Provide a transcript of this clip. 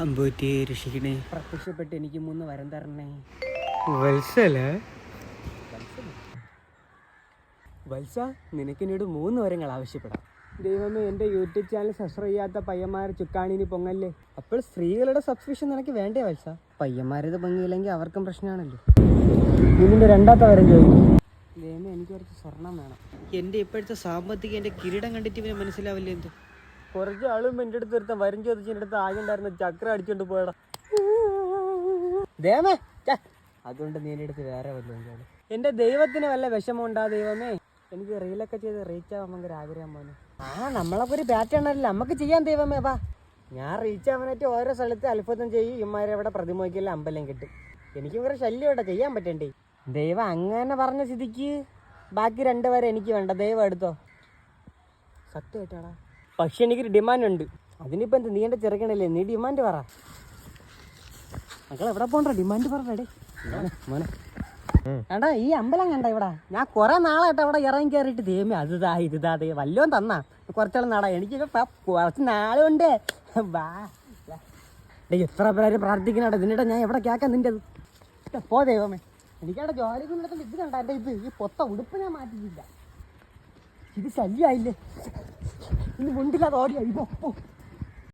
അമ്പൂറ്റി രക്ഷിക്കണേ, പ്രത്യക്ഷപ്പെട്ട് എനിക്ക് 3 വരം തരണേ. വത്സ, നിനക്കെന്നോട് 3 വരങ്ങൾ ആവശ്യപ്പെടാം. ദൈവമേ, എൻ്റെ യൂട്യൂബ് ചാനൽ സബ്സ്ക്രൈബ് ചെയ്യാത്ത പയ്യന്മാർ ചുക്കാണിന് പൊങ്ങല്ലേ. അപ്പോൾ സ്ത്രീകളുടെ സബ്സ്ക്രിപ്ഷൻ നിനക്ക് വേണ്ടേ വത്സ? പയ്യന്മാരത് പൊങ്ങിയില്ലെങ്കിൽ അവർക്കും പ്രശ്നമാണല്ലോ. ഇതിൻ്റെ 2ാമത്തെ വരം ചോദിക്കും. ദൈവമേ, എനിക്ക് കുറച്ച് സ്വർണം വേണം. എൻ്റെ ഇപ്പോഴത്തെ സാമ്പത്തികം എൻ്റെ കിരീടം കണ്ടിട്ട് ഇവന് മനസ്സിലാവില്ല. എന്ത് കുറച്ച് ആളും എൻ്റെ അടുത്ത് ഒരുത്ത വരും ചോദിച്ച് എൻ്റെ അടുത്ത് ആകെ ഉണ്ടായിരുന്ന ചക്രം അടിച്ചോണ്ട് പോയടാ. ദേവമേ, അതുകൊണ്ട് നീ എൻ്റെ അടുത്ത് വേറെ വല്ലതും. എൻ്റെ ദൈവത്തിന് വല്ല വിഷമം ഉണ്ടാ ദൈവമേ? എനിക്ക് റീലൊക്കെ ചെയ്ത് റീച്ച് ആവാൻ ഭയങ്കര ആഗ്രഹം പോലെ. നമ്മളൊക്കെ ഒരു പാറ്റേൺ അല്ല, നമുക്ക് ചെയ്യാൻ ദൈവമേ. വാ, ഞാൻ റീച്ച് ആവാനായിട്ട് ഓരോ സ്ഥലത്ത് അത്ഭുതം ചെയ്യും. ഇമാരെ അവിടെ പ്രതിമയ്ക്കല്ല അമ്പലം കിട്ടും. എനിക്ക് ഭയങ്കര ശല്യം ഇവിടെ ചെയ്യാൻ പറ്റണ്ടേ. ദൈവം അങ്ങനെ പറഞ്ഞ സ്ഥിതിക്ക് ബാക്കി 2 വരെ എനിക്ക് വേണ്ട. ദൈവം എടുത്തോ, സത്യമായിട്ടാടാ. പക്ഷെ എനിക്കൊരു ഡിമാൻഡ് ഉണ്ട്. അതിനിപ്പോൾ എന്ത്, നീ എൻ്റെ ചെറുക്കണല്ലേ, നീ ഡിമാൻഡ് പറ. മക്കൾ എവിടെ പോകണ്ട, ഡിമാൻഡ് പറഞ്ഞേ മോനെ. എടാ, ഈ അമ്പലം കണ്ട ഇവിടെ? ഞാൻ കുറെ നാളായിട്ട് അവിടെ ഇറങ്ങി കയറിയിട്ട് ദൈവമേ അതുതാ ഇതാ ദൈവം വല്ലതും തന്നാ കുറച്ചാളും നാടാ. എനിക്ക് കുറച്ച് നാളുണ്ട്. വാ, എത്ര പേര് പ്രാർത്ഥിക്കണ ഇതിനിടെ ഞാൻ എവിടെ കേൾക്കാം നിൻ്റെ പോ ദൈവമേ. എനിക്കവിടെ ജോലിക്ക് നടത്തുമ്പോൾ ഇത് കണ്ട എൻ്റെ ഈ പൊത്ത ഉടുപ്പ് ഞാൻ മാറ്റിയില്ല. ഇത് ശല്യമായില്ലേ, ഇനി മുണ്ടില്ലാതെ ഓടിയാ. ഇപ്പോ